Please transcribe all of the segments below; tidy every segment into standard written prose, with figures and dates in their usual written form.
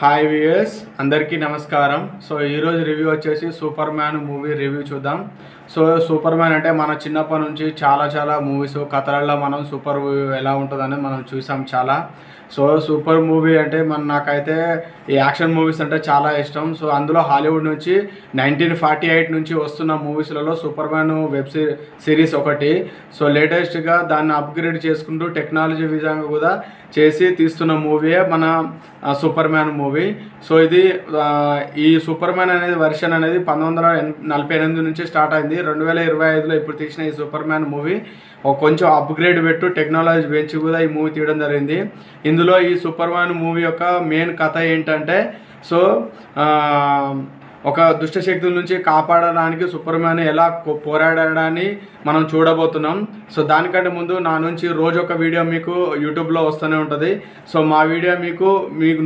Hi viewers అందరికీ నమస్కారం. So ఈరోజు రివ్యూ వచ్చేసి సూపర్ మ్యాన్ మూవీ రివ్యూ చూద్దాం. సో సూపర్ మ్యాన్ అంటే మన చిన్నప్పటి నుంచి చాలా మూవీస్ కథలలో మనం సూపర్ ఎలా ఉంటుందని మనం చూసాం చాలా. సో సూపర్ మూవీ అంటే నాకైతే ఈ యాక్షన్ మూవీస్ అంటే చాలా ఇష్టం. సో అందులో హాలీవుడ్ నుంచి 1948 నుంచి వస్తున్న మూవీస్లలో సూపర్ మ్యాన్ వెబ్ సిరీస్ ఒకటి. సో లేటెస్ట్గా దాన్ని అప్గ్రేడ్ చేసుకుంటూ టెక్నాలజీ విధంగా కూడా చేసి తీస్తున్న మూవీయే మన సూపర్ మ్యాన్ మూవీ. సో ఇది ఈ సూపర్ మ్యాన్ అనేది వర్షన్ అనేది 1948 నుంచి స్టార్ట్ అయింది. 2025లో ఇప్పుడు తీసిన ఈ సూపర్ మ్యాన్ మూవీ కొంచెం అప్గ్రేడ్ పెట్టు టెక్నాలజీ పెంచి కూడా ఈ మూవీ తీయడం జరిగింది. ఇందులో ఈ సూపర్ మ్యాన్ మూవీ యొక్క మెయిన్ కథ ఏంటంటే సో ఒక దుష్ట శక్తుల నుంచి కాపాడడానికి సూపర్ మ్యాన్ ఎలా పోరాడాడని మనం చూడబోతున్నాం. సో దానికంటే ముందు నా నుంచి రోజు ఒక వీడియో మీకు యూట్యూబ్లో వస్తూనే ఉంటుంది. సో మా వీడియో మీకు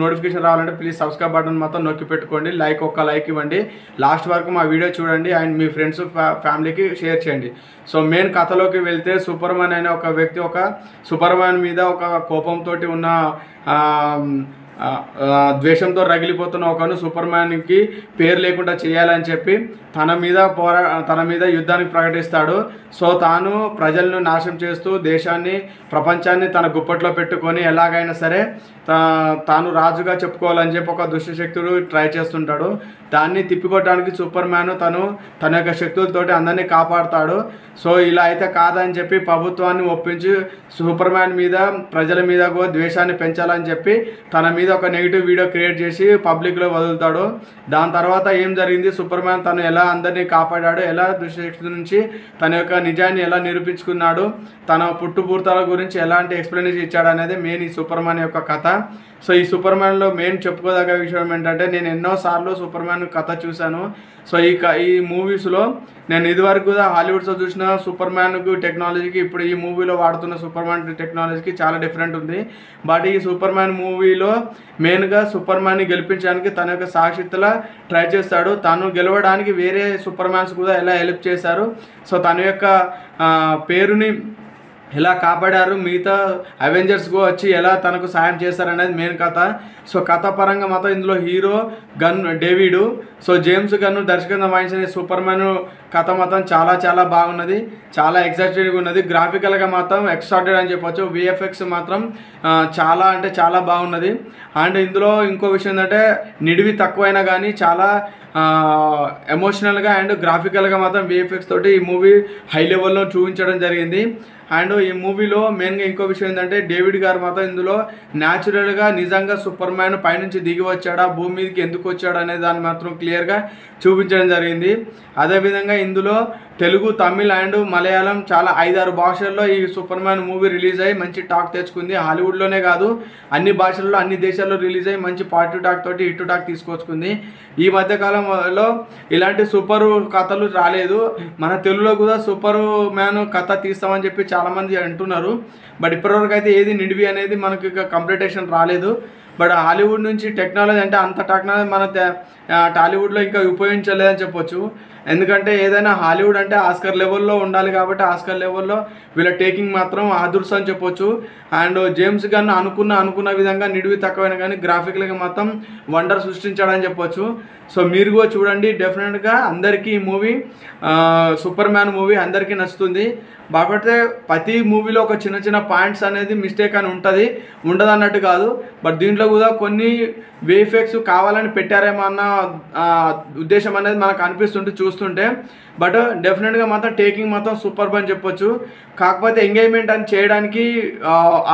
నోటిఫికేషన్ రావాలంటే ప్లీజ్ సబ్స్క్రైబ్ బటన్ మాత్రం నొక్కి పెట్టుకోండి. ఒక్క లైక్ ఇవ్వండి. లాస్ట్ వరకు మా వీడియో చూడండి అండ్ మీ ఫ్రెండ్స్ ఫ్యామిలీకి షేర్ చేయండి. సో మెయిన్ కథలోకి వెళ్తే సూపర్ మ్యాన్ అనే ఒక వ్యక్తి ఒక సూపర్ మ్యాన్ మీద ఒక కోపంతో ఉన్న ద్వేషంతో రగిలిపోతున్న ఒకను సూపర్ మ్యాన్కి పేరు లేకుండా చేయాలని చెప్పి తన మీద యుద్ధానికి ప్రకటిస్తాడు. సో తాను ప్రజలను నాశనం చేస్తూ దేశాన్ని ప్రపంచాన్ని తన గుప్పట్లో పెట్టుకొని ఎలాగైనా సరే తాను రాజుగా చెప్పుకోవాలని చెప్పి ఒక దుష్టశక్తుడు ట్రై చేస్తుంటాడు. దాన్ని తిప్పికొట్టడానికి సూపర్ మ్యాన్ తన యొక్క శక్తులతోటి అందరినీ కాపాడుతాడు. సో ఇలా అయితే కాదని చెప్పి ప్రభుత్వాన్ని ఒప్పించి సూపర్ మ్యాన్ మీద ప్రజల మీద కూడా ద్వేషాన్ని పెంచాలని చెప్పి తన మీద ఒక నెగిటివ్ వీడియో క్రియేట్ చేసి పబ్లిక్లో వదులుతాడు. దాని తర్వాత ఏం జరిగింది, సూపర్ మ్యాన్ తను ఎలా అందరినీ కాపాడాడు, ఎలా దుష్టశక్తి నుంచి తన యొక్క నిజాన్ని ఎలా నిరూపించుకున్నాడు, తన పుట్టుపూర్తాల గురించి ఎలాంటి ఎక్స్ప్లెనేషన్ ఇచ్చాడు అనేది మెయిన్ ఈ సూపర్ మ్యాన్ యొక్క కథ. సో ఈ సూపర్ మ్యాన్లో మెయిన్ చెప్పుకోదగ్గ విషయం ఏంటంటే నేను ఎన్నోసార్లు సూపర్ మ్యాన్ కథ చూశాను. సో ఈ మూవీస్లో నేను ఇదివరకు కూడా హాలీవుడ్స్లో చూసిన సూపర్ మ్యాన్కు టెక్నాలజీకి ఇప్పుడు ఈ మూవీలో వాడుతున్న సూపర్ మ్యాన్ టెక్నాలజీకి చాలా డిఫరెంట్ ఉంది. బట్ ఈ సూపర్ మ్యాన్ మూవీలో మెయిన్గా సూపర్ మ్యాన్ని గెలిపించడానికి తన యొక్క సాక్షితలా ట్రై చేస్తాడు. తను గెలవడానికి వేరే సూపర్ మ్యాన్స్ కూడా ఎలా హెల్ప్ చేశారు, సో తన యొక్క పేరుని ఎలా కాపాడారు, మిగతా అవెంజర్స్కు వచ్చి ఎలా తనకు సాయం చేస్తారనేది మెయిన్ కథ. సో కథ పరంగా మాత్రం ఇందులో హీరో డేవిడ్ జేమ్స్ గన్ దర్శకత్వం వహించిన సూపర్ మ్యాన్ కథ మాత్రం చాలా బాగున్నది, చాలా ఎగ్జైటెడ్గా ఉన్నది. గ్రాఫికల్గా మాత్రం ఎక్స్ట్రాడెడ్ అని చెప్పొచ్చు. విఎఫ్ఎక్స్ మాత్రం చాలా బాగున్నది. అండ్ ఇందులో ఇంకో విషయం ఏంటంటే నిడివి తక్కువైనా కానీ చాలా ఎమోషనల్గా అండ్ గ్రాఫికల్గా మాత్రం విఎఫ్ఎక్స్ తోటి ఈ మూవీ హై లెవెల్లో చూపించడం జరిగింది. అండ్ ఈ మూవీలో మెయిన్గా ఇంకో విషయం ఏంటంటే డేవిడ్ గారు మాత్రం ఇందులో న్యాచురల్గా నిజంగా సూపర్ మ్యాన్ పైనుంచి దిగి వచ్చాడా, భూమి మీదకి ఎందుకు వచ్చాడు అనే దాన్ని మాత్రం క్లియర్గా చూపించడం జరిగింది. అదేవిధంగా ఇందులో తెలుగు, తమిళ్ అండ్ మలయాళం చాలా 5-6 భాషల్లో ఈ సూపర్ మ్యాన్ మూవీ రిలీజ్ అయ్యి మంచి టాక్ తెచ్చుకుంది. హాలీవుడ్లోనే కాదు అన్ని భాషల్లో అన్ని దేశాల్లో రిలీజ్ అయ్యి మంచి పాజిటివ్ టాక్ తోటి హిట్ టాక్ తీసుకొచ్చుకుంది. ఈ మధ్యకాలంలో ఇలాంటి సూపర్ కథలు రాలేదు. మన తెలుగులో కూడా సూపర్ మ్యాన్ కథ తీస్తామని చెప్పి చాలామంది అంటున్నారు. బట్ ఇప్పటివరకు అయితే ఏది నిడివి అనేది మనకి కంప్లీటేషన్ రాలేదు. బట్ హాలీవుడ్ నుంచి టెక్నాలజీ అంటే అంత టెక్నాలజీ మన టాలీవుడ్లో ఇంకా ఉపయోగించలేదని చెప్పొచ్చు. ఎందుకంటే ఏదైనా హాలీవుడ్ అంటే ఆస్కర్ లెవెల్లో ఉండాలి కాబట్టి ఆస్కర్ లెవెల్లో వీళ్ళ టేకింగ్ మాత్రం ఆదుర్స్ అని చెప్పొచ్చు. అండ్ జేమ్స్ గన్ అనుకున్న విధంగా నిడివి తక్కువైనా కానీ గ్రాఫికల్గా మాత్రం వండర్ సృష్టించాడని చెప్పొచ్చు. సో మీరు కూడా చూడండి, డెఫినెట్గా అందరికీ ఈ మూవీ సూపర్ మ్యాన్ మూవీ అందరికీ నచ్చుతుంది. కాకపోతే ప్రతి మూవీలో ఒక చిన్న పాయింట్స్ అనేది మిస్టేక్ అని ఉండదు అన్నట్టు కాదు. బట్ దీంట్లో కూడా కొన్ని విఎఫ్ఎక్స్ కావాలని పెట్టారేమో అన్న ఉద్దేశం అనేది మనకు అనిపిస్తుంటే చూస్తుంటే. బట్ డెఫినెట్గా మాత్రం టేకింగ్ మాత్రం సూపర్ అని చెప్పొచ్చు. కాకపోతే ఎంగేజ్మెంట్ అని చేయడానికి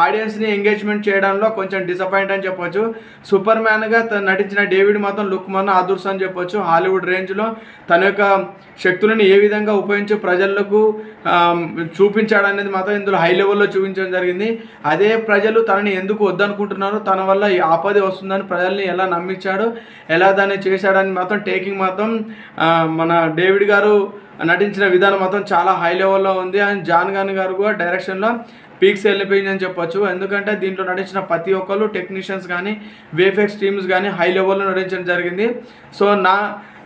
ఆడియన్స్ని ఎంగేజ్మెంట్ చేయడంలో కొంచెం డిసప్పాయింట్ అని చెప్పొచ్చు. సూపర్ మ్యాన్గా నటించిన డేవిడ్ మాత్రం లుక్ మాత్రం అదుర్స్ అని చెప్పొచ్చు. హాలీవుడ్ రేంజ్లో తన యొక్క శక్తులను ఏ విధంగా ఉపయోగించి ప్రజలకు చూపించాడనేది మాత్రం ఇందులో హై లెవెల్లో చూపించడం జరిగింది. అదే ప్రజలు తనని ఎందుకు వద్దనుకుంటున్నారు, తన వల్ల ఈ ఆపద వస్తుందని ప్రజల్ని ఎలా నమ్మించాడు, ఎలా దాన్ని చేశాడని మాత్రం టేకింగ్ మాత్రం మన డేవిడ్ గారు నటించిన విధానం మాత్రం చాలా హై లెవెల్లో ఉంది. అండ్ జాన్ గాన్ గారు కూడా డైరెక్షన్లో పీక్స్ వెళ్ళిపోయిందని చెప్పొచ్చు. ఎందుకంటే దీంట్లో నటించిన ప్రతి ఒక్కరు టెక్నీషియన్స్ కానీ విఎఫ్ఎక్స్ టీమ్స్ కానీ హై లెవెల్లో నటించడం జరిగింది. సో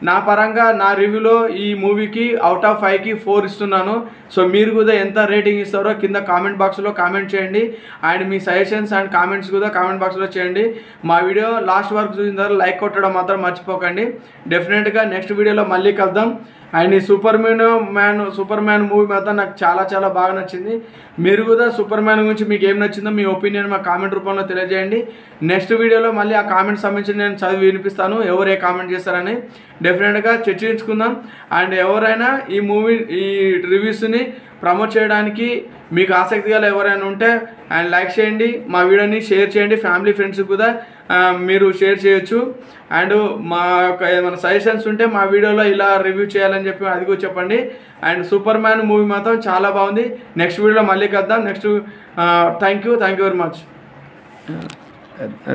నా పరంగా నా రివ్యూలో ఈ మూవీకి అవుట్ ఆఫ్ 5కి 4 ఇస్తున్నాను. సో మీరు కూడా ఎంత రేటింగ్ ఇస్తారో కింద కామెంట్ బాక్స్లో కామెంట్ చేయండి. And me suggestions and comments కూడా కామెంట్ బాక్స్లో చేయండి. మా వీడియో లాస్ట్ వరకు చూసిన తర్వాత లైక్ కొట్టడం మాత్రం మర్చిపోకండి. డెఫినెట్గా నెక్స్ట్ వీడియోలో మళ్ళీ కలుద్దాం. అండ్ ఈ సూపర్ మ్యాన్ మూవీ మాత్రం నాకు చాలా బాగా నచ్చింది. మీరు కూడా సూపర్ మ్యాన్ గురించి మీకు ఏం నచ్చిందో మీ ఒపీనియన్ మా కామెంట్ రూపంలో తెలియజేయండి. నెక్స్ట్ వీడియోలో మళ్ళీ ఆ కామెంట్ సంబంధించి నేను చదివి వినిపిస్తాను, ఎవరు ఏ కామెంట్ చేస్తారని డెఫినెట్గా చర్చించుకుందాం. అండ్ ఎవరైనా ఈ రివ్యూస్ని ప్రమోట్ చేయడానికి మీకు ఆసక్తి గల ఎవరైనా ఉంటే అండ్ లైక్ చేయండి, మా వీడియోని షేర్ చేయండి, ఫ్యామిలీ ఫ్రెండ్స్కి కూడా మీరు షేర్ చేయొచ్చు. అండ్ మా యొక్క ఏమైనా సజెషన్స్ ఉంటే మా వీడియోలో ఇలా రివ్యూ చేయాలని చెప్పి అది కూడా చెప్పండి. అండ్ సూపర్ మ్యాన్ మూవీ మాత్రం చాలా బాగుంది. నెక్స్ట్ వీడియోలో మళ్ళీ కలుద్దాం. Thank you very much.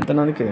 ఎంతమందికి